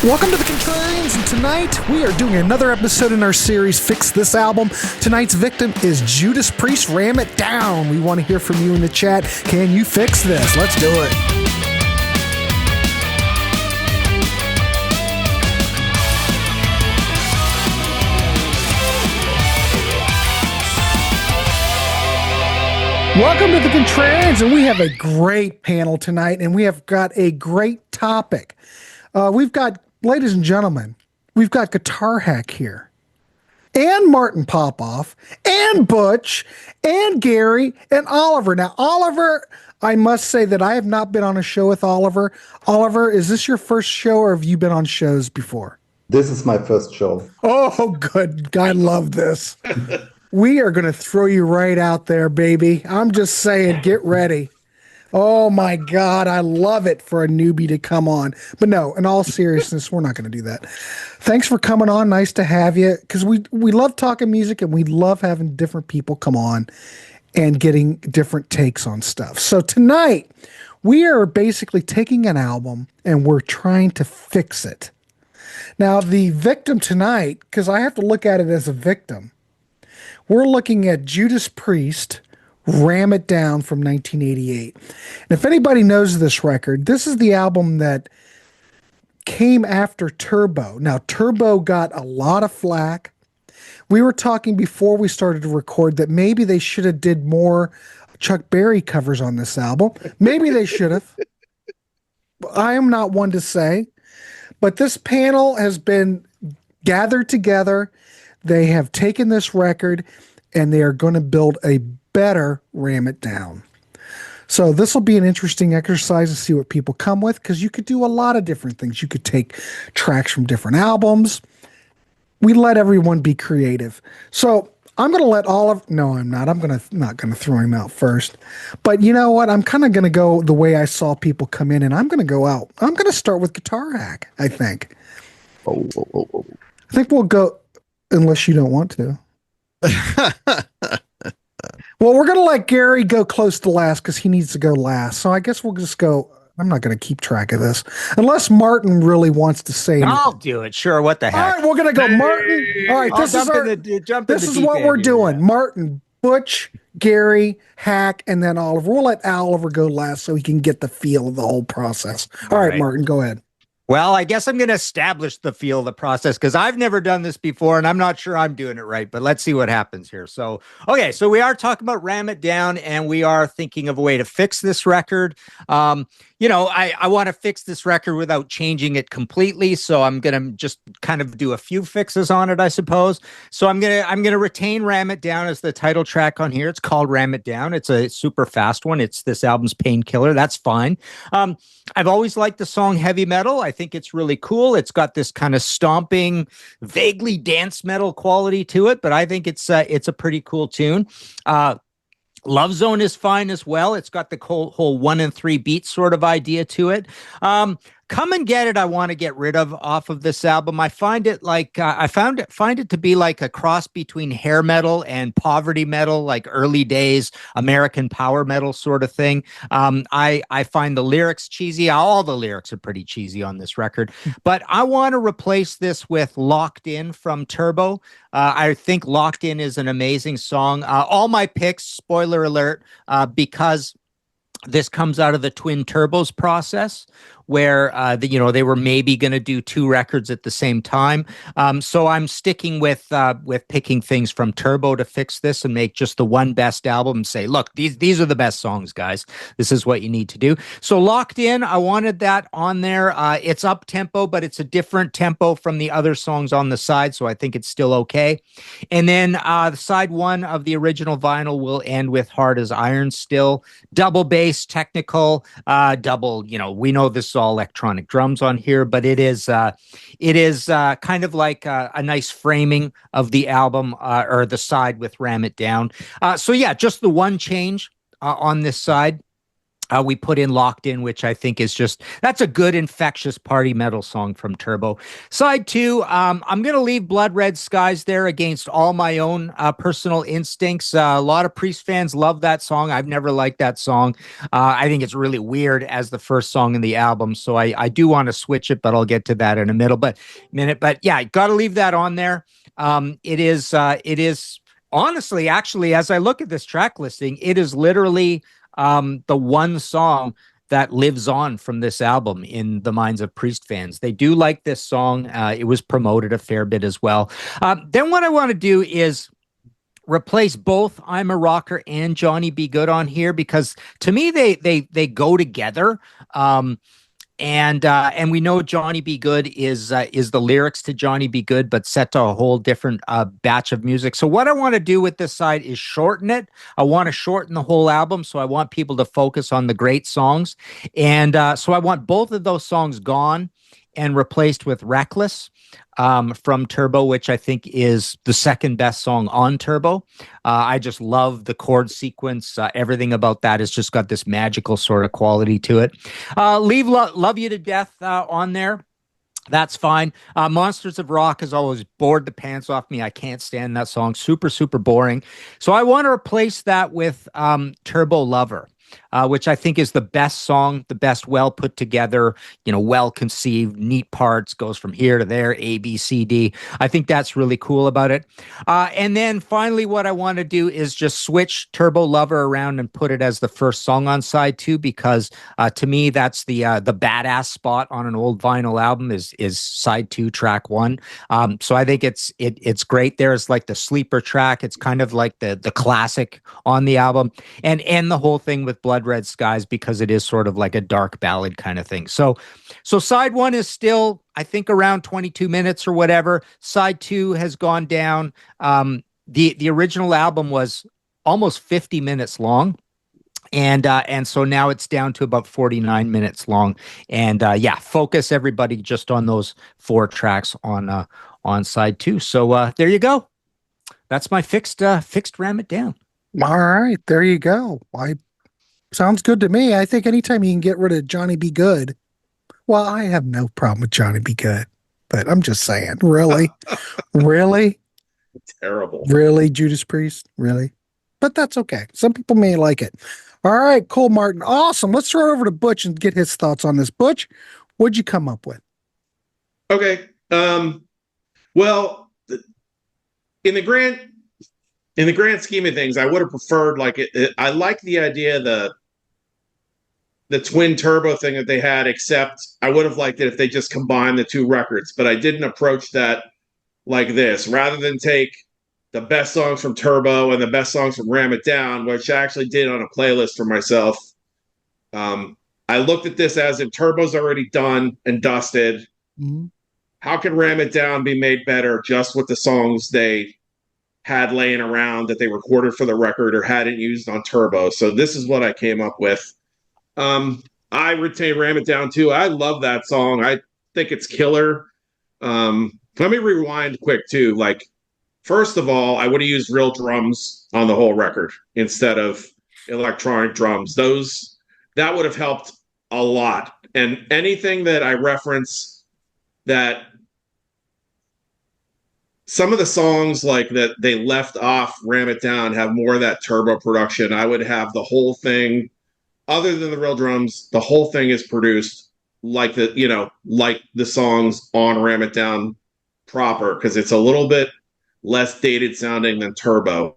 Welcome to the Contrarians, and tonight we are doing another episode in our series, Fix This Album. Tonight's victim is Judas Priest, Ram It Down. We want to hear from you in the chat. Can you fix this? Let's do it. Welcome to the Contrarians, and we have a great panel tonight, and we have got a great topic. We've got, ladies and gentlemen, we've got Guitar Hack here, and Martin Popoff, and Butch, and Gary, and Oliver. Now, Oliver, I must say that I have not been on a show with Oliver. Oliver, is this your first show, or have you been on shows before? This is my first show. Oh, good. I love this. We are going to throw you right out there, baby. I'm just saying, get ready. Oh, my God. I love it for a newbie to come on. But no, in all seriousness, we're not going to do that. Thanks for coming on. Nice to have you, because we love talking music, and we love having different people come on and getting different takes on stuff. So tonight, we are basically taking an album, and we're trying to fix it. Now, the victim tonight, because I have to look at it as a victim, we're looking at Judas Priest, Ram It Down from 1988. And if anybody knows this record, this is the album that came after Turbo. Now, Turbo got a lot of flack. We were talking before we started to record that maybe they should have did more Chuck Berry covers on this album. Maybe they should have. I am not one to say. But this panel has been gathered together. They have taken this record, and they are going to build a better Ram It Down. So this will be an interesting exercise to see what people come with, because you could do a lot of different things. You could take tracks from different albums. We let everyone be creative. So I'm going to let Oliver... No, I'm not. I'm not going to throw him out first. But you know what? I'm kind of going to go the way I saw people come in, and I'm going to go out. I'm going to start with Guitar Hack, I think. I think we'll go... Unless you don't want to. Well, we're going to let Gary go close to last because he needs to go last. So I guess we'll just go. I'm not going to keep track of this. Unless Martin really wants to say anything. I'll do it. Sure. What the heck? All right, we're going to go Martin. All right, this is what we're doing. Martin, Butch, Gary, Hack, and then Oliver. We'll let Oliver go last so he can get the feel of the whole process. All right, Martin, go ahead. Well, I guess I'm going to establish the feel of the process because I've never done this before, and I'm not sure I'm doing it right, but let's see what happens here. So, okay, so we are talking about Ram It Down, and we are thinking of a way to fix this record. I want to fix this record without changing it completely, so I'm going to just kind of do a few fixes on it, I suppose. So I'm going to retain Ram It Down as the title track on here. It's called Ram It Down. It's a super fast one. It's this album's Painkiller. That's fine. I've always liked the song Heavy Metal. I think it's really cool. It's got this kind of stomping, vaguely dance metal quality to it, but I think it's a pretty cool tune. Love Zone is fine as well. It's got the whole 1 and 3 beat sort of idea to it. Come and Get It, I want to get rid of off of this album. I find it like find it to be like a cross between hair metal and poverty metal, like early days American power metal sort of thing. I find the lyrics cheesy. All the lyrics are pretty cheesy on this record, but I want to replace this with Locked In from Turbo. I think Locked In is an amazing song. All my picks, spoiler alert, because this comes out of the Twin Turbos process, where they were maybe going to do 2 records at the same time. So I'm sticking with picking things from Turbo to fix this and make just the one best album and say, look, these are the best songs, guys. This is what you need to do. So Locked In, I wanted that on there. It's up tempo, but it's a different tempo from the other songs on the side, so I think it's still okay. And then the side 1 of the original vinyl will end with Hard as Iron still. Double bass, technical, double, we know this all electronic drums on here, but it is kind of like a nice framing of the album or the side with Ram It Down. So yeah, just the one change on this side. We put in Locked In, which I think is that's a good infectious party metal song from Turbo. Side two, I'm going to leave Blood Red Skies there against all my own personal instincts. A lot of Priest fans love that song. I've never liked that song. I think it's really weird as the first song in the album. So I do want to switch it, but I'll get to that in a minute. But yeah, got to leave that on there. It is honestly, actually, as I look at this track listing, it is literally the one song that lives on from this album in the minds of Priest fans. They do like this song. It was promoted a fair bit as well. Then what I want to do is replace both I'm a Rocker and Johnny Be Good on here, because to me they go together. And we know Johnny Be Good is the lyrics to Johnny Be Good, but set to a whole different batch of music. So what I want to do with this side is shorten it. I want to shorten the whole album, so I want people to focus on the great songs. And so I want both of those songs gone and replaced with Reckless from Turbo, which I think is the second best song on Turbo. I just love the chord sequence. Everything about that has just got this magical sort of quality to it. Leave Love You to Death on there. That's fine. Monsters of Rock has always bored the pants off me. I can't stand that song. Super, super boring. So I want to replace that with Turbo Lover. Which I think is the best song, the best well put together, well conceived, neat parts, goes from here to there, A, B, C, D. I think that's really cool about it. And then finally, what I want to do is just switch Turbo Lover around and put it as the first song on side two, because to me, that's the badass spot on an old vinyl album is side two, track one. So I think it's great. There's like the sleeper track. It's kind of like the classic on the album, and end the whole thing with Blood Red Skies, because it is sort of like a dark ballad kind of thing. So side one is still, I think, around 22 minutes or whatever. Side two has gone down. The original album was almost 50 minutes long. And so now it's down to about 49 minutes long. And focus everybody just on those 4 tracks on side two. So there you go. That's my fixed Ram It Down. All right, there you go. Sounds good to me. I think anytime you can get rid of Johnny Be Good, well, I have no problem with Johnny Be Good, but I'm just saying, really, really, Terrible. really, Judas Priest, really, but that's okay. Some people may like it. All right, Cole Martin, awesome. Let's throw it over to Butch and get his thoughts on this. Butch, what'd you come up with? Okay. Well, in the grand scheme of things, I would have preferred I like the idea the twin turbo thing that they had, except I would have liked it if they just combined the 2 records, but I didn't approach that like this. Rather than take the best songs from Turbo and the best songs from Ram It Down, which I actually did on a playlist for myself, I looked at this as if Turbo's already done and dusted. Mm-hmm. How can Ram It Down be made better just with the songs they had laying around that they recorded for the record or hadn't used on Turbo? So this is what I came up with. I retain Ram It Down too. I love that song. I think it's killer. Let me rewind quick too. First of all, I would have used real drums on the whole record instead of electronic drums. That would have helped a lot. And anything that I reference that some of the songs that they left off Ram It Down have more of that Turbo production. I would have the whole thing, other than the real drums, the whole thing is produced like the songs on Ram It Down proper, because it's a little bit less dated sounding than Turbo.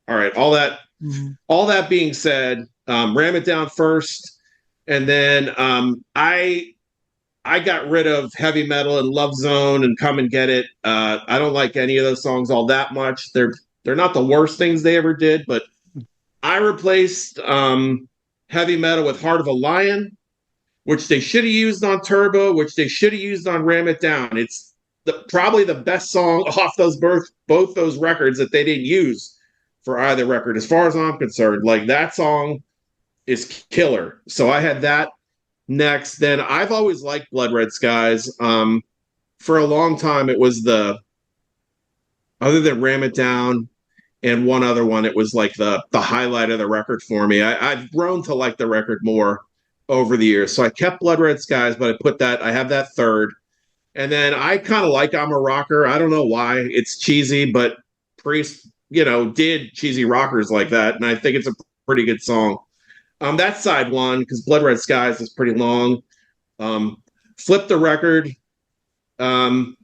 All right, all that being said, Ram It Down first, and then I got rid of Heavy Metal and Love Zone and Come and Get It. I don't like any of those songs all that much. They're not the worst things they ever did, but I replaced Heavy Metal with Heart of a Lion, which they should have used on Turbo, which they should have used on Ram It Down. It's probably the best song off both those records that they didn't use for either record, as far as I'm concerned. That song is killer. So I had that next. Then I've always liked Blood Red Skies. For a long time, it was other than Ram It Down and one other one. It was like the highlight of the record for me. I've grown to like the record more over the years. So I kept Blood Red Skies, but I have that third. And then I kind of like I'm a Rocker. I don't know why. It's cheesy, but Priest, did cheesy rockers like that. And I think it's a pretty good song. That's side one, because Blood Red Skies is pretty long. Flip the record. And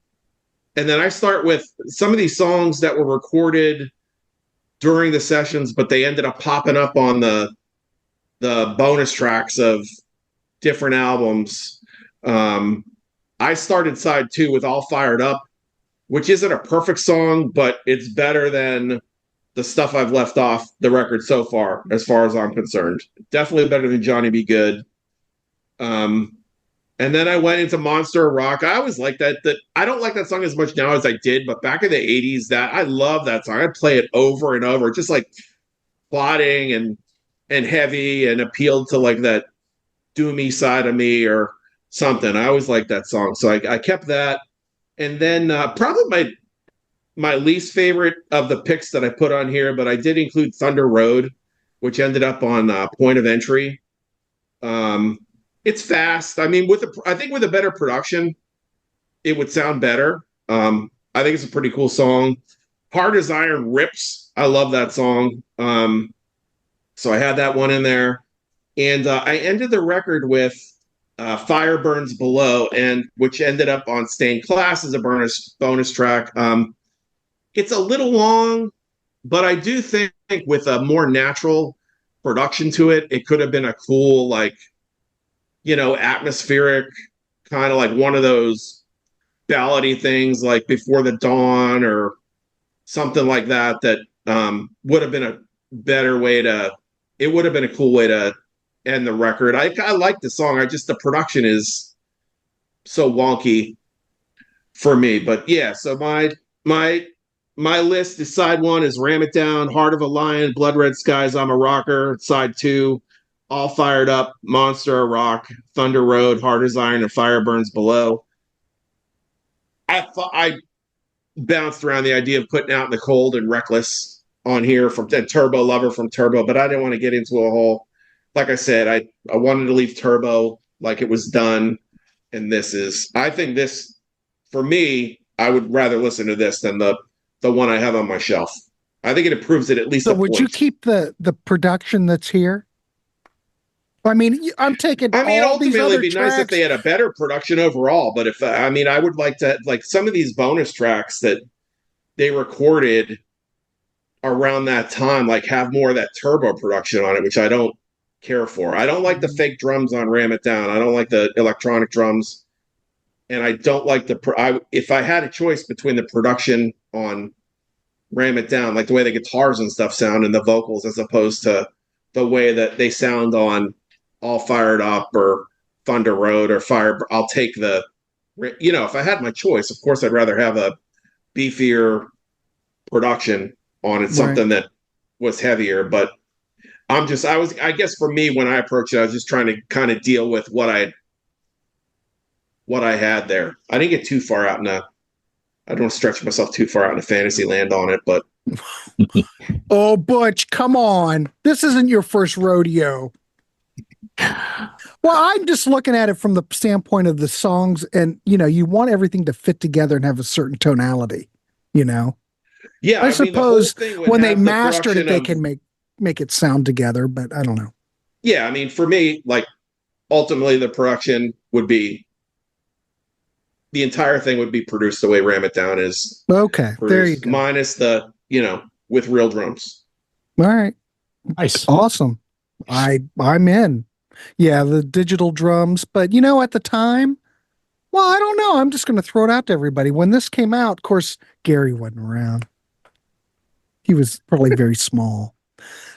then I start with some of these songs that were recorded during the sessions, but they ended up popping up on the bonus tracks of different albums. I started side two with All Fired Up, which isn't a perfect song, but it's better than the stuff I've left off the record so far as I'm concerned. Definitely better than Johnny Be Good. And then I went into Monster of Rock. I always like that. I don't like that song as much now as I did, but back in the 80s, I love that song. I play it over and over, just like plotting and heavy, and appealed to like that doomy side of me or something. I always liked that song. So I kept that. And then probably my least favorite of the picks that I put on here, but I did include Thunder Road, which ended up on Point of Entry. It's fast. I mean, I think with a better production, it would sound better. I think it's a pretty cool song. Hard as Iron rips. I love that song. So I had that one in there. And I ended the record with Fire Burns Below, which ended up on Stained Class as a bonus track. It's a little long, but I do think with a more natural production to it, it could have been a cool, atmospheric, kind of like one of those ballady things like Before the Dawn or something like that would have been a better way it would have been a cool way to end the record. I like the song. The production is so wonky for me. But yeah, so my list is side one is Ram It Down, Heart of a Lion, Blood Red Skies, I'm a Rocker. Side two, All Fired Up, Monster of Rock, Thunder Road, Hard as Iron, and Fire Burns Below. I bounced around the idea of putting Out in the Cold and Reckless on here from Turbo Lover from Turbo, but I didn't want to get into a whole. Like I said, I wanted to leave Turbo like it was done, and I think this, for me, I would rather listen to this than the one I have on my shelf. I think it improves it at least. So would you keep the production that's here? I mean, I'm taking. Ultimately, it'd be nice if they had a better production overall. But I would like to, some of these bonus tracks that they recorded around that time, have more of that turbo production on it, which I don't care for. I don't like the fake drums on Ram It Down. I don't like the electronic drums, and I don't like if I had a choice between the production on Ram It Down, like the way the guitars and stuff sound and the vocals, as opposed to the way that they sound on All Fired Up or Thunder Road or I'll take if I had my choice, of course I'd rather have a beefier production on it, something that was heavier. But I guess for me, when I approached it, I was just trying to kind of deal with what I had there. I didn't get too far out I don't want to stretch myself too far out into fantasy land on it, but. Oh, Butch, come on. This isn't your first rodeo. Well, I'm just looking at it from the standpoint of the songs, and, you want everything to fit together and have a certain tonality, Yeah. I suppose when they mastered it, they can make it sound together, but I don't know. Yeah. For me, ultimately the production would be, the entire thing would be produced the way Ram It Down is. Okay, there you go. Minus the, with real drums. All right. Nice. Awesome. I'm in. Yeah, the digital drums. But, at the time, well, I don't know. I'm just going to throw it out to everybody. When this came out, of course, Gary wasn't around. He was probably very small.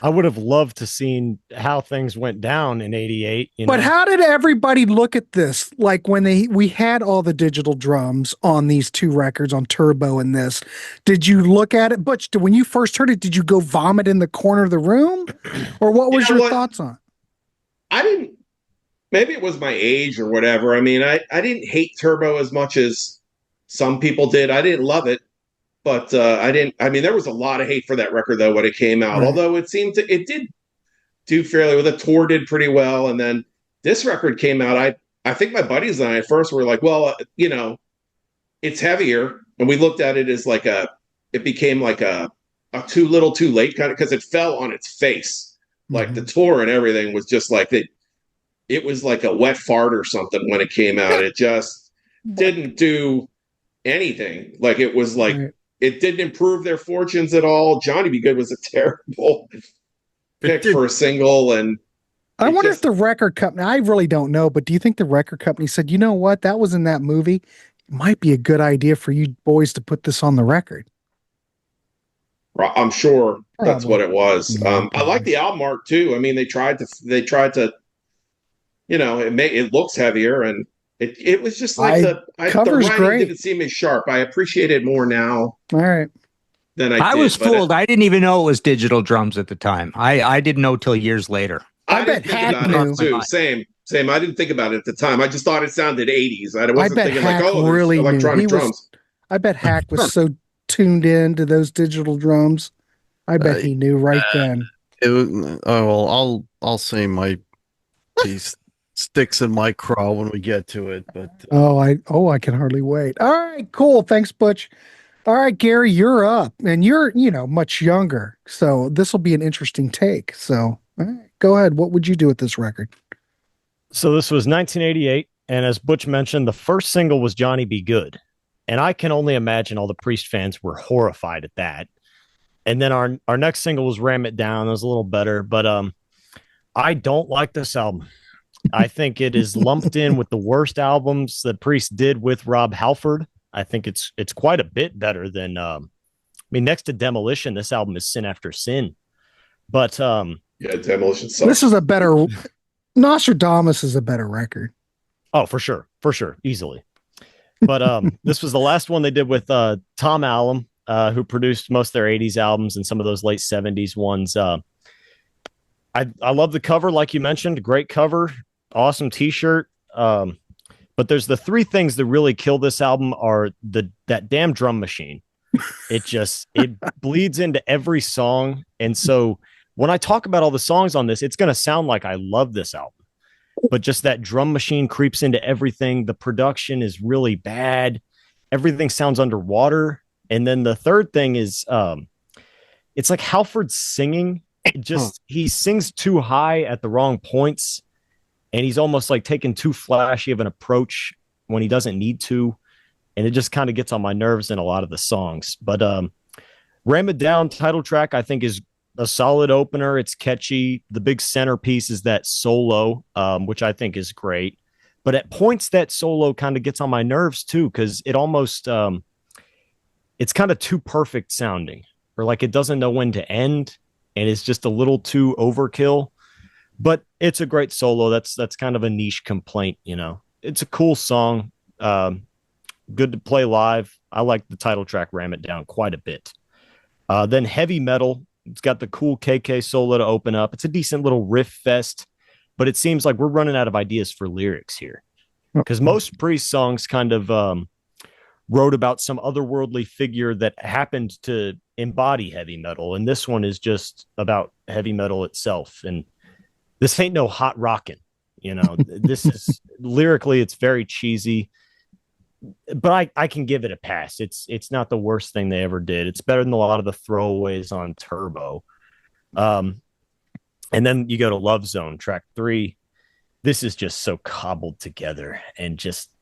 I would have loved to seen how things went down in '88. But how did everybody look at this? Like when we had all the digital drums on these two records, on Turbo and this, did you look at it? Butch, when you first heard it, did you go vomit in the corner of the room? Or what was your thoughts on it? I didn't, maybe it was my age or whatever. I didn't hate Turbo as much as some people did. I didn't love it, but I didn't. I mean, there was a lot of hate for that record though when it came out. Right. Although it did do fairly well. The tour did pretty well, and then this record came out. I think my buddies and I at first were like, well, it's heavier, and we looked at it as like it became like a too little, too late kind of, because it fell on its face. Like the tour and everything was just like that. It was like a wet fart or something when it came out. It just didn't do anything. Like it was like it didn't improve their fortunes at all. Johnny Be Good was a terrible pick for a single, and I wonder if the record company, I really don't know, but do you think the record company said, you know what, that was in that movie? It might be a good idea for you boys to put this on the record. I'm sure that's what it was. I like the album art too. I mean, they tried to, it looks heavier, and it was just like the writing great. didn't seem as sharp. I appreciate it more now. All right. Than I was fooled. I didn't even know it was digital drums at the time. I didn't know till years later. I didn't think about it too. Same. I didn't think about it at the time. I just thought it sounded 80s. I wasn't thinking Hack like, oh, really electronic drums. I bet Hack was so tuned in to those digital drums. I bet he knew right then. I'll say my piece sticks in my craw when we get to it. But I can hardly wait. All right, cool. Thanks, Butch. All right, Gary, you're up, and you're much younger, so this will be an interesting take. So, all right, go ahead. What would you do with this record? So this was 1988, and as Butch mentioned, the first single was Johnny Be Good, and I can only imagine all the Priest fans were horrified at that. And then our next single was Ram It Down. It was a little better, but I don't like this album. I think it is lumped in with the worst albums that Priest did with Rob Halford. I think it's quite a bit better than next to Demolition, this album is Sin After Sin. But Demolition sucks. This is a better Nostradamus is a better record. Oh, for sure, easily. But this was the last one they did with Tom Allom, who produced most of their 80s albums and some of those late 70s ones. I love the cover, like you mentioned, great cover, awesome t-shirt. But there's the three things that really kill this album are that damn drum machine. It bleeds into every song. And so when I talk about all the songs on this, it's going to sound like I love this album, but just that drum machine creeps into everything. The production is really bad. Everything sounds underwater. And then the third thing is, it's like Halford's singing. He sings too high at the wrong points. And he's almost like taking too flashy of an approach when he doesn't need to. And it just kind of gets on my nerves in a lot of the songs. But Ram It Down title track, I think, is a solid opener. It's catchy. The big centerpiece is that solo, which I think is great. But at points, that solo kind of gets on my nerves, too, because it almost it's kind of too perfect sounding, or like it doesn't know when to end. And it's just a little too overkill. But it's a great solo. That's kind of a niche complaint, It's a cool song. Good to play live. I like the title track, Ram It Down, quite a bit. Then Heavy Metal. It's got the cool KK solo to open up. It's a decent little riff fest, but it seems like we're running out of ideas for lyrics here. Because most Priest songs kind of wrote about some otherworldly figure that happened to embody heavy metal. And this one is just about heavy metal itself. And this ain't no hot rockin', this is lyrically, it's very cheesy, but I can give it a pass. It's not the worst thing they ever did. It's better than a lot of the throwaways on Turbo. And then you go to Love Zone, track 3. This is just so cobbled together, and just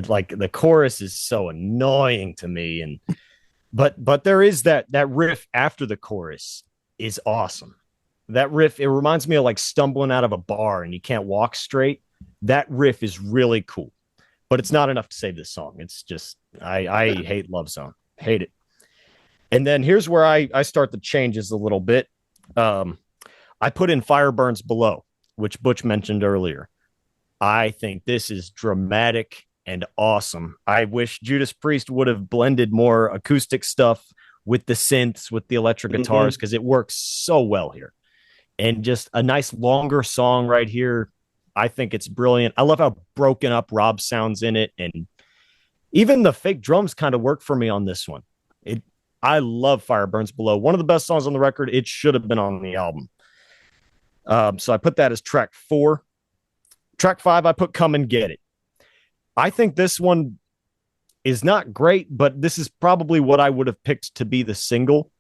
like the chorus is so annoying to me. But there is that riff after the chorus is awesome. That riff, it reminds me of like stumbling out of a bar and you can't walk straight. That riff is really cool, but it's not enough to save this song. It's just, I hate Love Zone. Hate it. And then here's where I start the changes a little bit. I put in Fire Burns Below, which Butch mentioned earlier. I think this is dramatic and awesome. I wish Judas Priest would have blended more acoustic stuff with the synths, with the electric guitars, because it works so well here. And just a nice longer song right here. I think it's brilliant. I love how broken up Rob sounds in it. And even the fake drums kind of work for me on this one. I love Fire Burns Below. One of the best songs on the record. It should have been on the album. So I put that as track 4. Track 5, I put Come and Get It. I think this one is not great, but this is probably what I would have picked to be the single.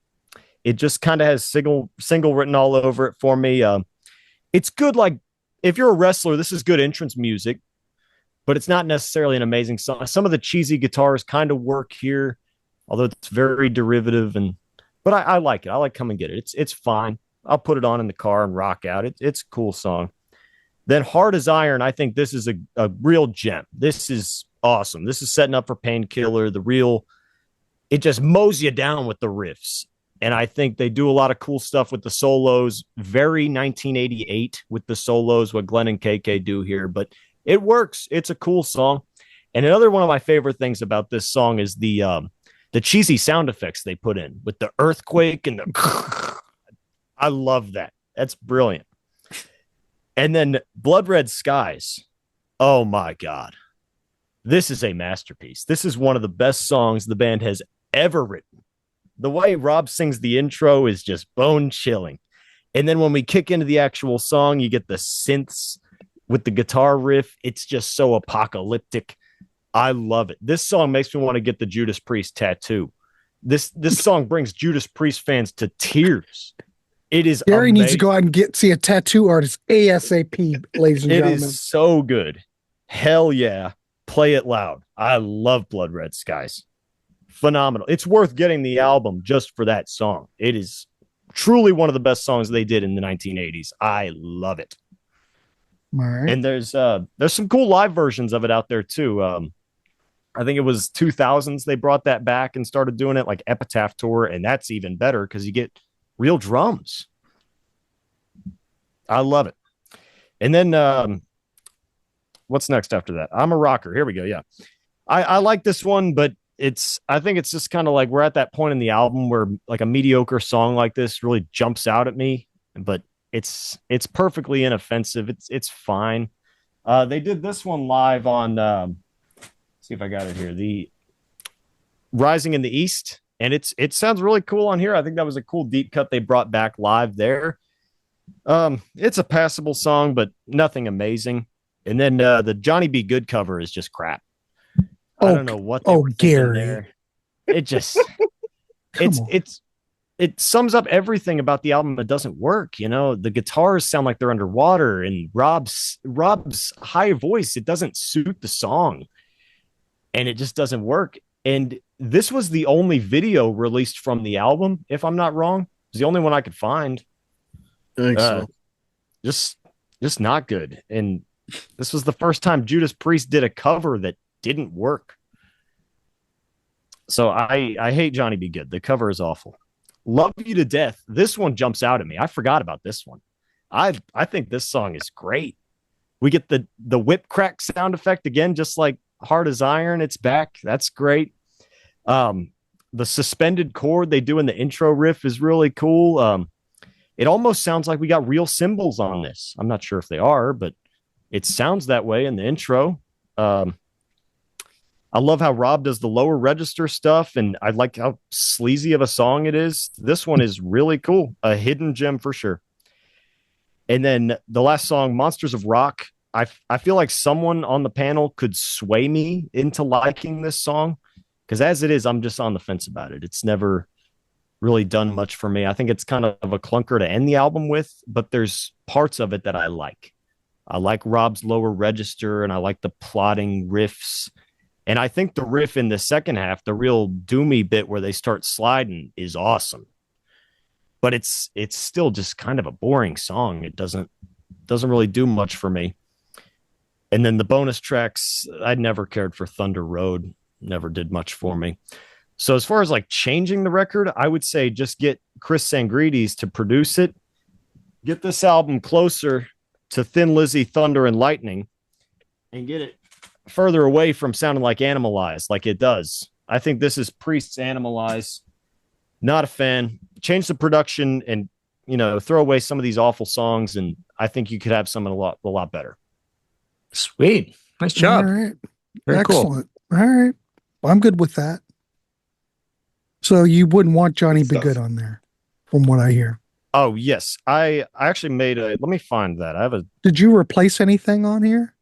It just kind of has single written all over it for me. It's good. Like if you're a wrestler, this is good entrance music, but it's not necessarily an amazing song. Some of the cheesy guitars kind of work here, although it's very derivative. But I like it. I like Come and Get It. It's fine. I'll put it on in the car and rock out. It's a cool song. Then Hard as Iron, I think this is a real gem. This is awesome. This is setting up for Painkiller. It just mows you down with the riffs. And I think they do a lot of cool stuff with the solos. Very 1988 with the solos, what Glenn and KK do here. But it works. It's a cool song. And another one of my favorite things about this song is the cheesy sound effects they put in with the earthquake and the... I love that. That's brilliant. And then Blood Red Skies. Oh, my God. This is a masterpiece. This is one of the best songs the band has ever written. The way Rob sings the intro is just bone chilling. And then when we kick into the actual song, you get the synths with the guitar riff. It's just so apocalyptic. I love it. This song makes me want to get the Judas Priest tattoo. This song brings Judas Priest fans to tears. It is Gary amazing. needs to go out and see a tattoo artist ASAP, ladies and It gentlemen. is so good. Hell yeah. Play it loud. I love Blood Red Skies. Phenomenal. It's worth getting the album just for that song. It is truly one of the best songs they did in the 1980s. I love it. All right. And there's some cool live versions of it out there too. I think it was 2000s they brought that back and started doing it, like Epitaph Tour, and that's even better because you get real drums. I love it. And then what's next after that? I'm a Rocker. Here we go. Yeah. I like this one, but I think it's just kind of like we're at that point in the album where like a mediocre song like this really jumps out at me, but it's perfectly inoffensive. It's fine. They did this one live on see if I got it here. The Rising in the East. And it sounds really cool on here. I think that was a cool deep cut they brought back live there. It's a passable song, but nothing amazing. And then the Johnny B. Good cover is just crap. I don't know what. Gary, there. It just it sums up everything about the album that doesn't work. You know, the guitars sound like they're underwater, and Rob's high voice, it doesn't suit the song, and it just doesn't work. And this was the only video released from the album, if I'm not wrong. It's the only one I could find. I think so. Just not good. And this was the first time Judas Priest did a cover that didn't work. So I hate Johnny B. Good. The cover is awful. Love You to Death. This one jumps out at me. I forgot about this one. I think this song is great. We get the whip crack sound effect again, just like Hard as Iron. It's back. That's great. The suspended chord they do in the intro riff is really cool. It almost sounds like we got real cymbals on this. I'm not sure if they are, but it sounds that way in the intro. I love how Rob does the lower register stuff, and I like how sleazy of a song it is. This one is really cool. A hidden gem for sure. And then the last song, Monsters of Rock. I feel like someone on the panel could sway me into liking this song, because as it is, I'm just on the fence about it. It's never really done much for me. I think it's kind of a clunker to end the album with, but there's parts of it that I like. I like Rob's lower register, and I like the plotting riffs. And I think the riff in the second half, the real doomy bit where they start sliding, is awesome. But it's still just kind of a boring song. It doesn't really do much for me. And then the bonus tracks, I never cared for Thunder Road. Never did much for me. So as far as like changing the record, I would say just get Chris Sangrides to produce it. Get this album closer to Thin Lizzy, Thunder, and Lightning, and get it further away from sounding like Animalize, like it does. I think this is Priest's Animalize. Not a fan. Change the production and, throw away some of these awful songs, and I think you could have something a lot better. Sweet. Nice job. All right. Very Excellent. cool. All right. Well, I'm good with that. So you wouldn't want Johnny Be Stuff. Good on there, from what I hear. Oh yes, I actually made a. Let me find that. I have a. Did you replace anything on here?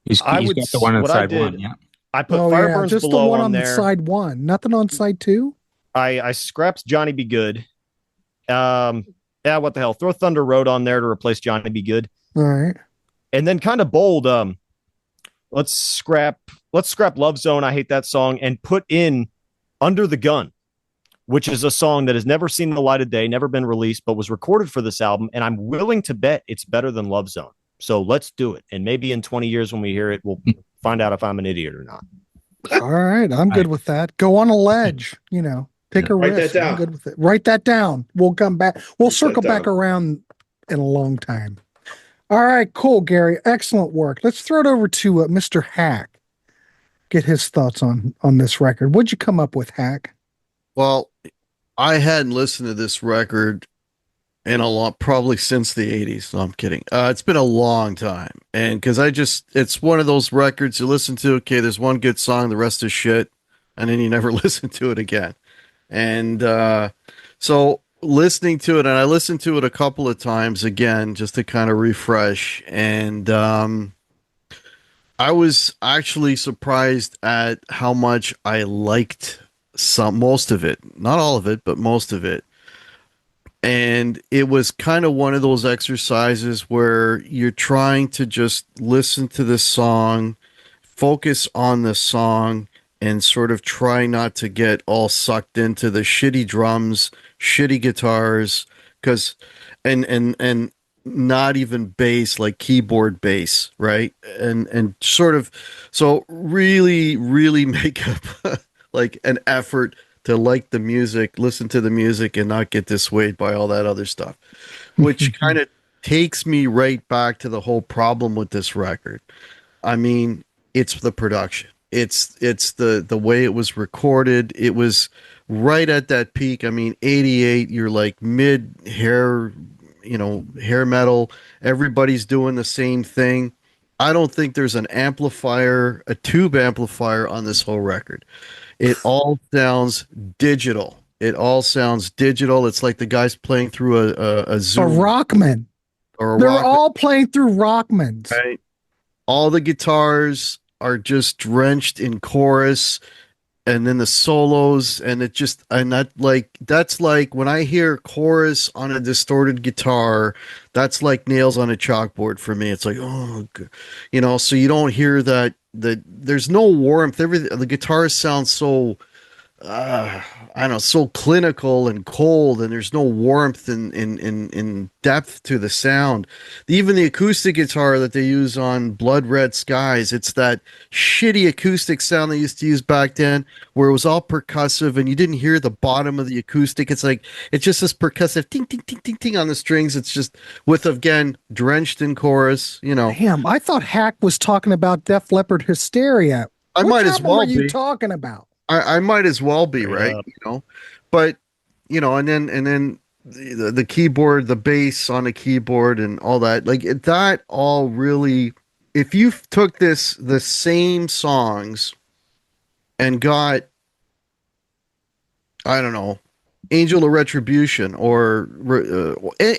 He's I would got the one on what I side one. did. Yeah. I put Oh Fire yeah, Burns just the Below one on on there. side one. Nothing on side two. I scrapped Johnny Be Good. Yeah, what the hell? Throw Thunder Road on there to replace Johnny Be Good, All right. and then kind of bold. Let's scrap Love Zone. I hate that song, and put in Under the Gun, which is a song that has never seen the light of day, never been released, but was recorded for this album, and I'm willing to bet it's better than Love Zone. So let's do it, and maybe in 20 years when we hear it, we'll find out if I'm an idiot or not. All right. I'm good with that. Go on a ledge. Take a Write that risk. I'm down. good with it. Write that down. We'll come back. We'll circle that back down. around in a long time. All right. Cool, Gary. Excellent work. Let's throw it over to Mr. Hack. Get his thoughts on this record. What'd you come up with, Hack? Well, I hadn't listened to this record in a long, probably since the 80s. No, I'm kidding. It's been a long time. And because it's one of those records you listen to, okay, there's one good song, the rest is shit. And then you never listen to it again. And so listening to it, and I listened to it a couple of times again, just to kind of refresh. And I was actually surprised at how much I liked most of it. Not all of it, but most of it. And it was kind of one of those exercises where you're trying to just listen to the song, focus on the song, and sort of try not to get all sucked into the shitty drums, shitty guitars, and not even bass, like keyboard bass, right? And sort of, so really, really make up like an effort to like the music, listen to the music, and not get dissuaded by all that other stuff, which kind of takes me right back to the whole problem with this record. I mean, it's the production. It's the way it was recorded. It was right at that peak. I mean, 88, you're like mid hair metal. Everybody's doing the same thing. I don't think there's a tube amplifier on this whole record. It all sounds digital. It's like the guy's playing through a Zoom. A Rockman. Or a They're Rockman. all playing through Rockmans. Right. All the guitars are just drenched in chorus, and then the solos, and that's like when I hear chorus on a distorted guitar, that's like nails on a chalkboard for me. It's like, oh, so you don't hear that there's no warmth. The guitars sound so I don't know, so clinical and cold, and there's no warmth in depth to the sound. Even the acoustic guitar that they use on Blood Red Skies, it's that shitty acoustic sound they used to use back then, where it was all percussive and you didn't hear the bottom of the acoustic. It's just this percussive ting ting ting ting ting on the strings. It's just with, again, drenched in chorus. Damn, I thought Hack was talking about Def Leppard Hysteria. I might as well What are you be. talking about? I might as well be, right? But and then the keyboard, the bass on the keyboard, and all that, that all really. If you took the same songs and got, I don't know, Angel of Retribution or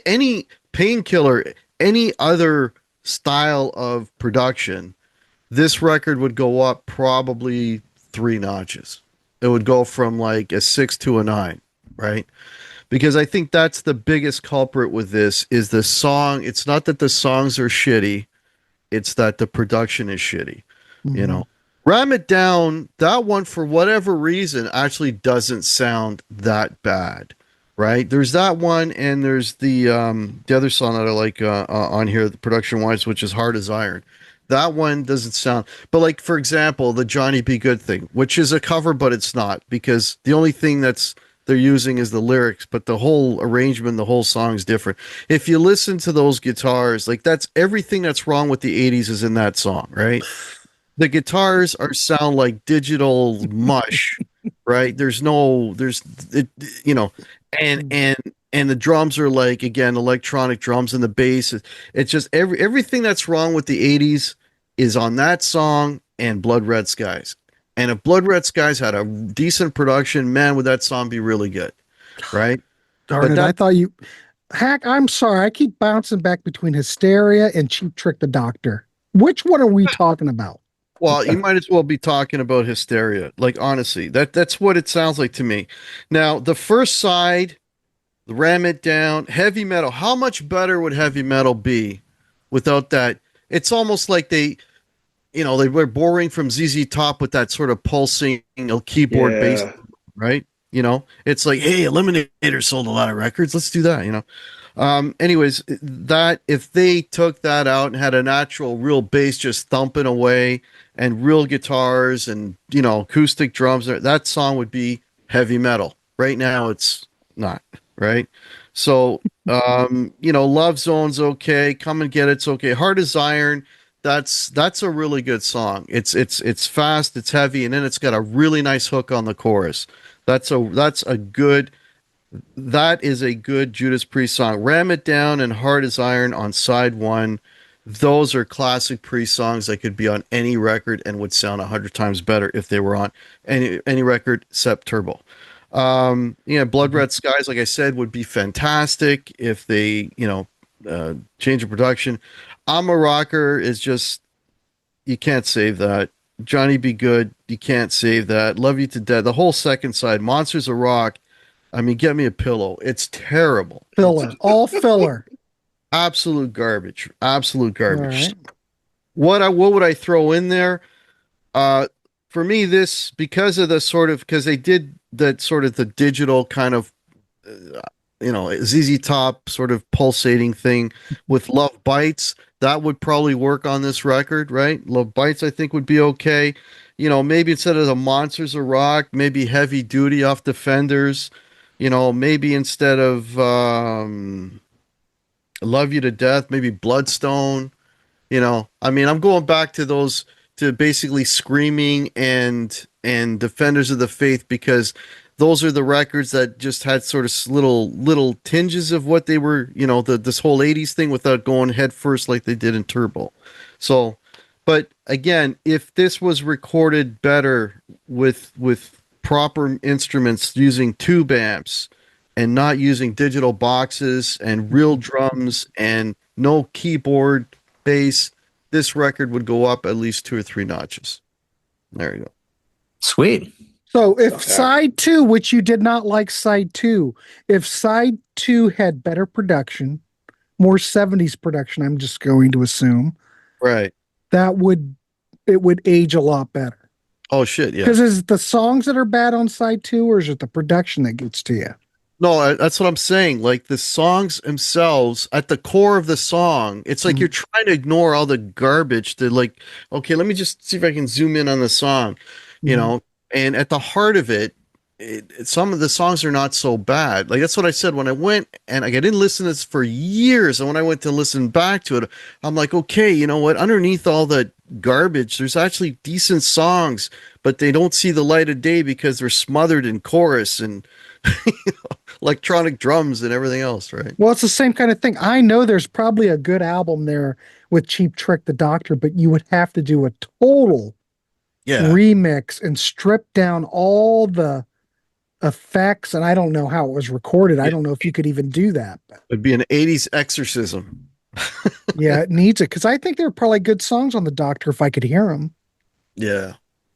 any Painkiller, any other style of production, this record would go up probably 3 notches. It would go from like a 6 to a 9, right? Because I think that's the biggest culprit with this is the song. It's not that the songs are shitty, it's that the production is shitty. Mm-hmm. Ram It Down, that one for whatever reason actually doesn't sound that bad, right? There's that one, and there's the other song that I like on here, the production wise, which is Hard as Iron. That one doesn't sound, but like, for example, the Johnny Be Good thing, which is a cover, but it's not, because the only thing they're using is the lyrics, but the whole arrangement, the whole song is different. If you listen to those guitars, like, that's everything that's wrong with the 80s is in that song, right? The guitars sound like digital mush, right? And the drums are like, again, electronic drums, and the bass. It's just everything that's wrong with the 80s is on that song and Blood Red Skies. And if Blood Red Skies had a decent production, man, would that song be really good, right? Darn it! I thought you, Hack. I'm sorry. I keep bouncing back between Hysteria and Cheap Trick the Doctor. Which one are we talking about? Well, you might as well be talking about Hysteria. Like, honestly, that's what it sounds like to me. Now, the first side, Ram It Down, heavy metal. How much better would heavy metal be without that? It's almost like they were borrowing from ZZ Top with that sort of pulsing keyboard bass, right? It's like, hey, Eliminator sold a lot of records. Let's do that, Anyways, that if they took that out and had an actual real bass just thumping away and real guitars and acoustic drums, that song would be heavy metal. Right now, it's not, right? So, Love Zone's okay. Come and Get It's okay. Heart is Iron. That's a really good song. It's fast, it's heavy, and then it's got a really nice hook on the chorus. That is a good Judas Priest song. Ram It Down and Heart is Iron on side 1. Those are classic Priest songs that could be on any record and would sound 100 times better if they were on any record except Turbo. Blood Red Skies, like I said, would be fantastic if they, change the production. I'm a Rocker is just, you can't save that. Johnny Be Good, you can't save that. Love You to Death. The whole second side, Monsters of Rock. I mean, Get Me a Pillow. It's terrible. Filler. All filler. Absolute garbage. Absolute garbage. Right. What would I throw in there? For me, this, because they did that sort of the digital kind of, ZZ Top sort of pulsating thing with Love Bites. That would probably work on this record, right? Love Bites, I think, would be okay. Maybe instead of the Monsters of Rock, maybe Heavy Duty off Defenders. Maybe instead of Love You to Death, maybe Bloodstone. I'm going back to those, to basically Screaming and Defenders of the Faith, because those are the records that just had sort of little tinges of what they were, this whole 80s thing without going head first like they did in Turbo. So, but again, if this was recorded better with proper instruments, using tube amps and not using digital boxes and real drums and no keyboard bass, this record would go up at least 2 or 3 notches. There you go. Sweet. So if side 2, which you did not like side 2, if side 2 had better production, more 70s production, I'm just going to assume, right, it would age a lot better. Oh shit, yeah. Because is it the songs that are bad on side 2, or is it the production that gets to you? No, that's what I'm saying. Like, the songs themselves, at the core of the song, it's like you're trying to ignore all the garbage. To like, okay, let me just see if I can zoom in on the song, and at the heart of it, some of the songs are not so bad. Like, that's what I said when I went, and I didn't listen to this for years. And when I went to listen back to it, I'm like, okay, you know what? Underneath all the garbage, there's actually decent songs, but they don't see the light of day because they're smothered in chorus and electronic drums and everything else, right? Well, it's the same kind of thing. I know there's probably a good album there with Cheap Trick the Doctor, but you would have to do a total remix and strip down all the effects, and I don't know how it was recorded. I don't know if you could even do that. It'd be an 80s exorcism. Yeah, it needs it, because I think there are probably good songs on the Doctor if I could hear them. Yeah.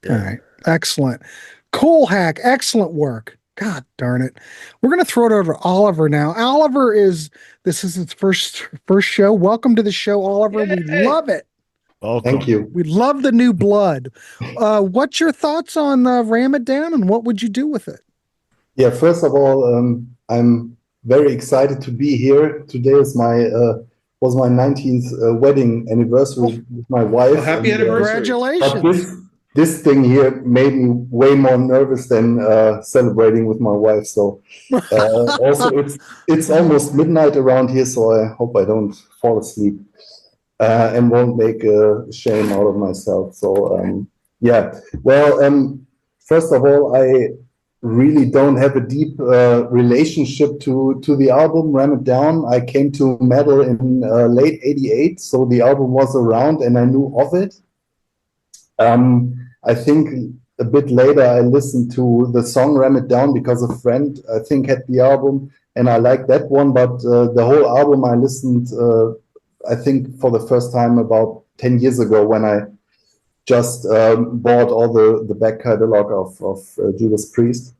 All right. Excellent. Cool, Hack. Excellent work. God darn it. We're going to throw it over to Oliver now. Oliver this is his first show. Welcome to the show, Oliver. Yay. We love it. Oh, Thank you. We love the new blood. What's your thoughts on Ram It Down, and what would you do with it? Yeah, first of all, I'm very excited to be here. Today is was my 19th wedding anniversary with my wife. Well, happy anniversary. Congratulations. But this thing here made me way more nervous than celebrating with my wife. So also it's almost midnight around here, so I hope I don't fall asleep and won't make a shame out of myself. So first of all, I really don't have a deep relationship to the album Ram It Down. I came to metal in late '88, so the album was around and I knew of it. I think a bit later, I listened to the song Ram It Down because a friend, I think, had the album, and I liked that one. But the whole album I listened, I think, for the first time about 10 years ago when I just bought all the back catalog of Judas Priest.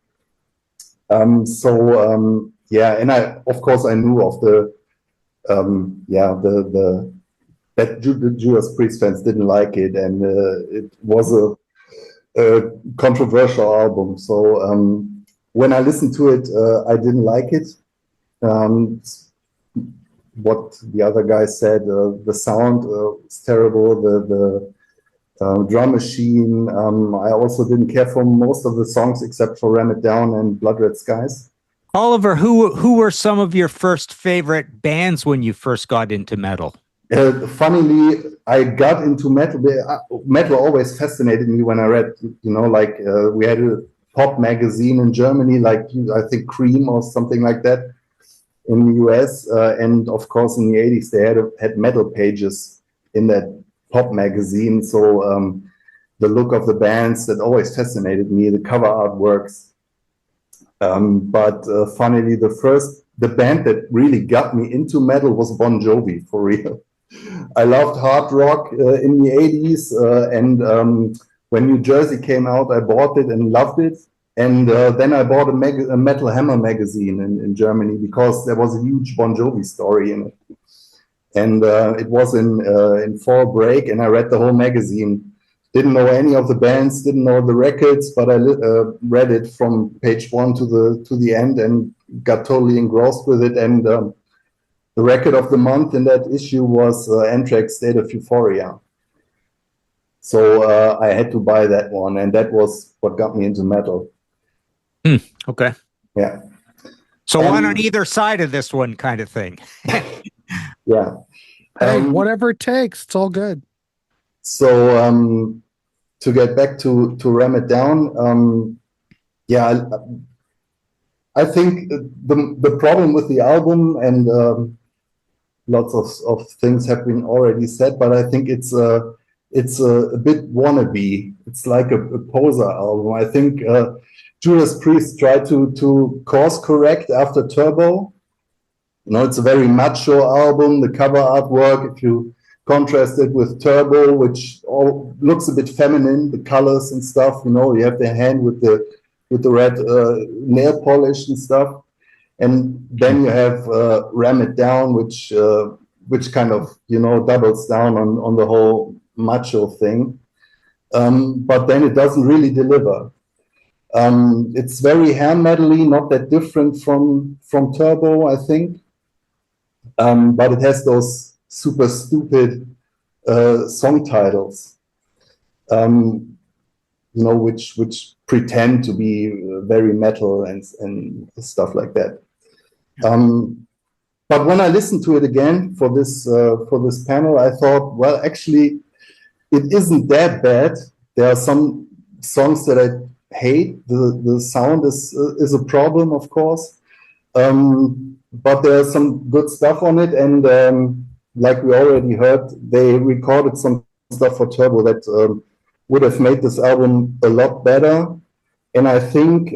Yeah, and of course I knew of the Judas Priest fans didn't like it, and it was a controversial album. So when I listened to it, I didn't like it. What the other guy said, the sound was terrible. The drum machine. I also didn't care for most of the songs except for Ram It Down and Blood Red Skies. Oliver, who were some of your first favorite bands when you first got into metal? Funnily, I got into metal. Metal always fascinated me when I read, we had a pop magazine in Germany, like I think Cream or something like that in the US. And of course, in the 80s, they had metal pages in that pop magazine. So the look of the bands, that always fascinated me, the cover artworks. But funnily, the band that really got me into metal was Bon Jovi, for real. I loved hard rock in the 80s, and when New Jersey came out, I bought it and loved it. And then I bought a Metal Hammer magazine in Germany because there was a huge Bon Jovi story in it. And it was in fall break, and I read the whole magazine. Didn't know any of the bands, didn't know the records, but I read it from page 1 to the end and got totally engrossed with it. And the record of the month in that issue was Anthrax State of Euphoria. So I had to buy that one, and that was what got me into metal. Okay. Yeah. So one on either side of this one kind of thing. Yeah. Hey, whatever it takes, it's all good. So to get back to Ram It Down, I think the problem with the album, and lots of things have been already said, but I think it's a bit wannabe. It's like a poser album. I think Judas Priest tried to course correct after Turbo. It's a very macho album. The cover artwork, if you contrast it with Turbo, which all looks a bit feminine, the colors and stuff, you have the hand with the red nail polish and stuff. And then you have Ram It Down, which kind of, doubles down on the whole macho thing. But then it doesn't really deliver. It's very hair metal-y, not that different from Turbo, I think. But it has those super stupid song titles, which pretend to be very metal and stuff like that. But when I listened to it again for this panel, I thought, well, actually, it isn't that bad. There are some songs that I hate. The sound is a problem, of course. But there's some good stuff on it, and like we already heard, they recorded some stuff for Turbo that would have made this album a lot better. And I think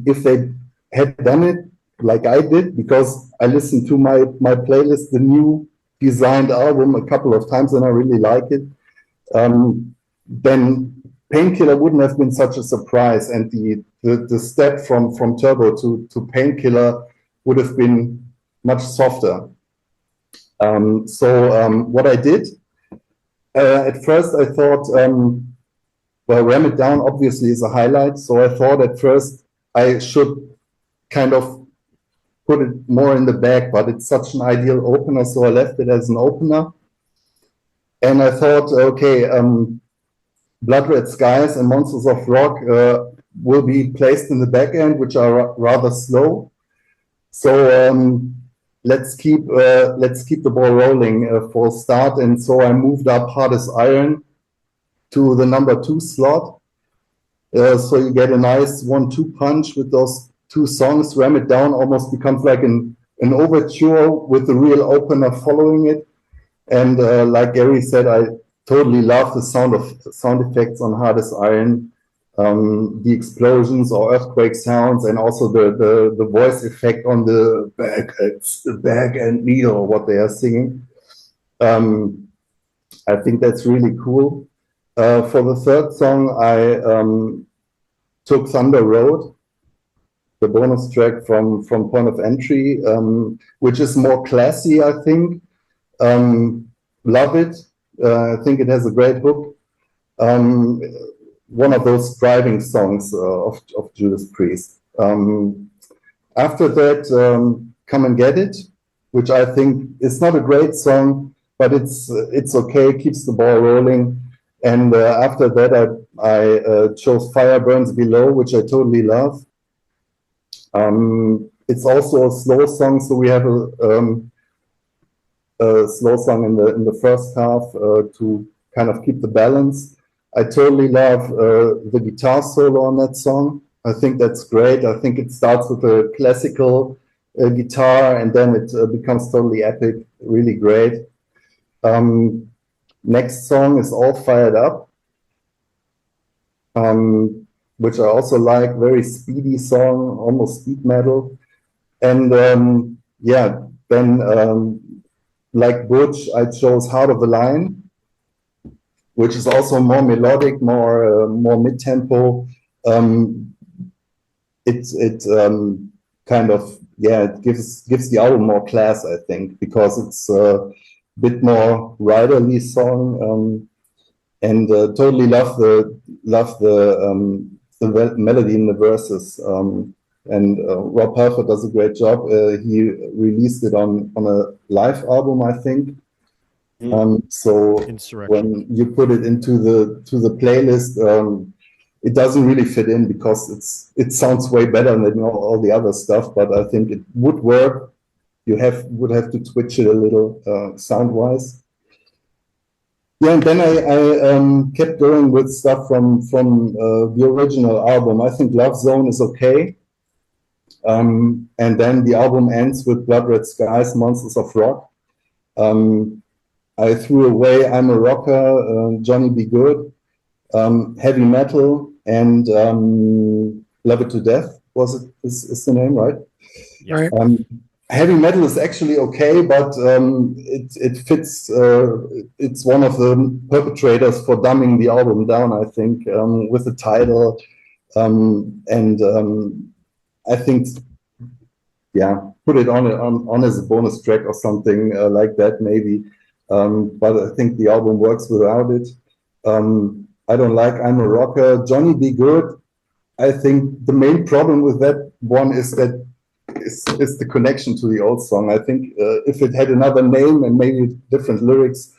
if they had done it like I did, because I listened to my playlist, the new designed album, a couple of times, and I really like it, then Painkiller wouldn't have been such a surprise, and the step from Turbo to Painkiller would have been much softer. So what I did, at first I thought, well, Ram It Down obviously is a highlight, so I thought at first I should kind of put it more in the back, but it's such an ideal opener, so I left it as an opener. And I thought, okay, Blood Red Skies and Monsters of Rock will be placed in the back end, which are rather slow. So let's keep the ball rolling for a start. And so I moved up Hard as Iron to the number 2 slot. So you get a nice 1-2 punch with those 2 songs. Ram It Down almost becomes like an overture with the real opener following it. And like Gary said, I totally love the sound effects on Hard as Iron. the explosions or earthquake sounds, and also the voice effect on the bag and needle, or what they are singing. I think that's really cool. For the third song, I took Thunder Road, the bonus track from Point of Entry, which is more classy, I think. Love it. I think it has a great hook. One of those driving songs of Judas Priest. After that, Come and Get It, which I think is not a great song, but it's okay, keeps the ball rolling. And after that, I chose Fire Burns Below, which I totally love. It's also a slow song, so we have a slow song in the first half to kind of keep the balance. I totally love the guitar solo on that song. I think that's great. I think it starts with a classical guitar, and then it becomes totally epic, really great. Next song is All Fired Up, which I also like, very speedy song, almost speed metal. And yeah, then like Butch, I chose Heart of the Lion, which is also more melodic, more mid-tempo. It kind of, yeah, it gives the album more class, I think, because it's a bit more riderly song, and totally love the melody in the verses. And Rob Halford does a great job. He released it on a live album, I think. So when you put it into the playlist, it doesn't really fit in because it sounds way better than all the other stuff. But I think it would work. You would have to switch it a little sound wise. Yeah, and then I kept going with stuff from the original album. I think Love Zone is okay. And then the album ends with Blood Red Skies, Monsters of Rock. I threw away I'm a Rocker, Johnny Be Good, Heavy Metal, and Love It to Death is the name, right? Yeah. Right. Heavy Metal is actually okay, but it fits. It's one of the perpetrators for dumbing the album down, I think, with the title, and I think, yeah, put it on as a bonus track or something like that, maybe. But I think the album works without it. I don't like I'm a Rocker. Johnny Be Good. I think the main problem with that one is that is the connection to the old song. I think if it had another name and maybe different lyrics,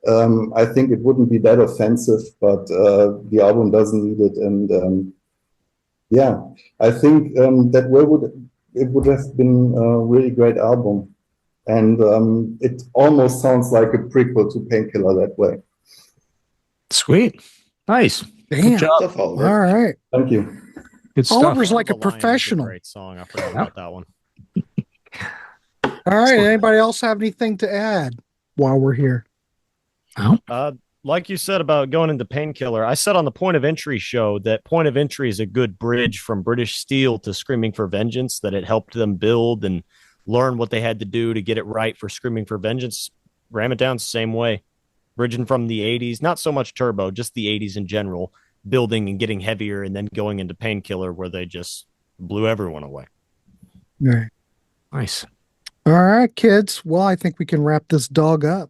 I think it wouldn't be that offensive. But the album doesn't need it, and yeah, I think that would have been a really great album. And it almost sounds like a prequel to Painkiller that way. Sweet. Nice. Damn. Stuff, All Oliver. right. Thank you. Good stuff. Oliver's like a The Lion is professional. great song. I forgot about that one. All right. Anybody else have anything to add while we're here? Like you said about going into Painkiller, I said on the Point of Entry show that Point of Entry is a good bridge from British Steel to Screaming for Vengeance, that it helped them build and learn what they had to do to get it right for Screaming for Vengeance. Ram It Down's the same way. Bridging from the 80s, not so much Turbo, just the 80s in general, building and getting heavier, and then going into Painkiller where they just blew everyone away. All right. Nice. All right, kids. Well, I think we can wrap this dog up.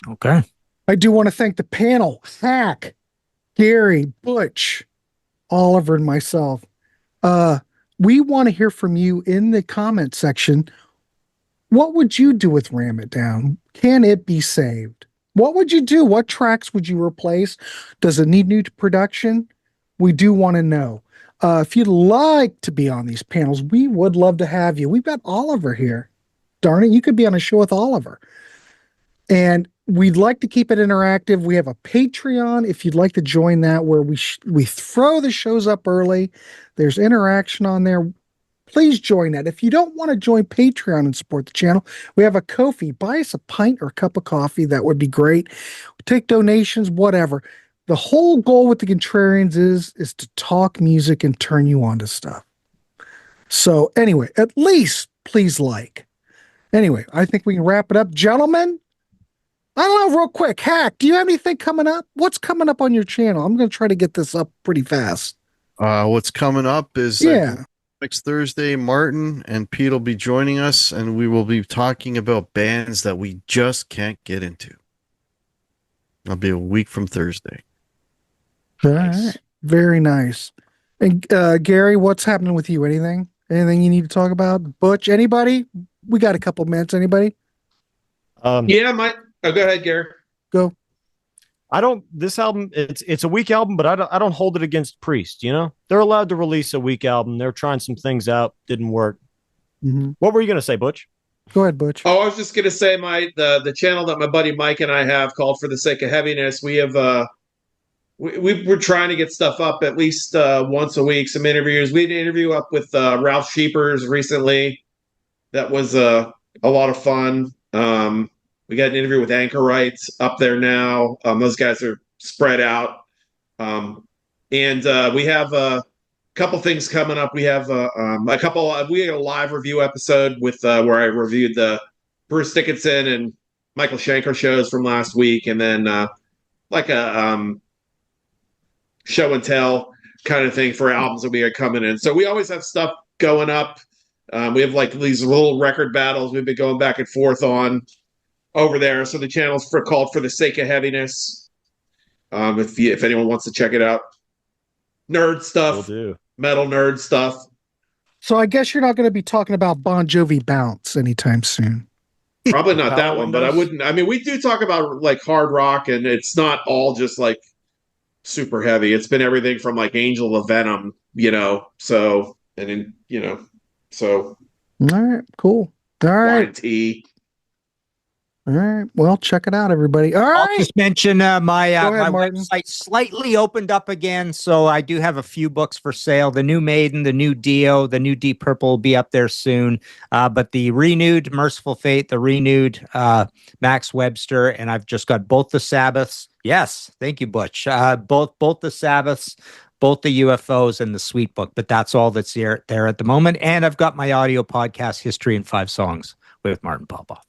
Okay. I do want to thank the panel, Hack, Gary, Butch, Oliver, and myself. We want to hear from you in the comment section. What would you do with Ram It Down? Can it be saved? What would you do? What tracks would you replace? Does it need new production? We do want to know. If you'd like to be on these panels, we would love to have you. We've got Oliver here. Darn it, you could be on a show with Oliver. And we'd like to keep it interactive. We have a Patreon if you'd like to join that, where we throw the shows up early. There's interaction on there. Please join that. If you don't want to join Patreon and support the channel, we have a Ko-fi. Buy us a pint or a cup of coffee. That would be great. Take donations, whatever. The whole goal with the Contrarians is to talk music and turn you on to stuff. So anyway, at least please like. Anyway, I think we can wrap it up. Gentlemen, I don't know, real quick, Hack, do you have anything coming up? What's coming up on your channel? I'm going to try to get this up pretty fast. What's coming up is next Thursday, Martin and Pete will be joining us, and we will be talking about bands that we just can't get into. That'll be a week from Thursday. All right. Very nice. And Gary, what's happening with you? Anything you need to talk about? Butch, anybody? We got a couple minutes. Anybody? Yeah, go ahead, Gary. Go. This album, it's a weak album, but I don't hold it against Priest, you know? They're allowed to release a weak album. They're trying some things out, didn't work. Mm-hmm. What were you going to say, Butch? Go ahead, Butch. Oh, I was just going to say the channel that my buddy Mike and I have called For the Sake of Heaviness. We have we're trying to get stuff up at least once a week. Some interviews. We had an interview up with Ralph Sheepers recently. That was a lot of fun. We got an interview with Anchorites up there now. Those guys are spread out, and we have a couple things coming up. We have we had a live review episode with where I reviewed the Bruce Dickinson and Michael Schenker shows from last week, and then like a show and tell kind of thing for albums that we are coming in. So we always have stuff going up. We have like these little record battles we've been going back and forth on over there. So the channel's called For the Sake of Heaviness. If anyone wants to check it out, nerd stuff, metal nerd stuff. So I guess you're not going to be talking about Bon Jovi Bounce anytime soon. Probably not that one, but I wouldn't. I mean, we do talk about like hard rock, and it's not all just like super heavy. It's been everything from like Angel of Venom, you know. So and then so. All right, cool. All right. YT. All right. Well, check it out, everybody. All right. I'll just mention my ahead, my website slightly opened up again, so I do have a few books for sale. The new Maiden, the new Dio, the new Deep Purple will be up there soon. But the renewed Merciful Fate, the renewed Max Webster, and I've just got both the Sabbaths. Yes, thank you, Butch. Both the Sabbaths, both the UFOs, and the Sweet Book. But that's all that's there at the moment. And I've got my audio podcast, History in 5 Songs, with Martin Popoff.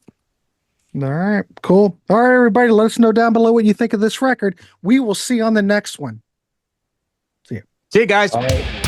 All right, cool. All right, everybody, let us know down below what you think of this record. We will see you on the next one. See you. See you guys. Bye.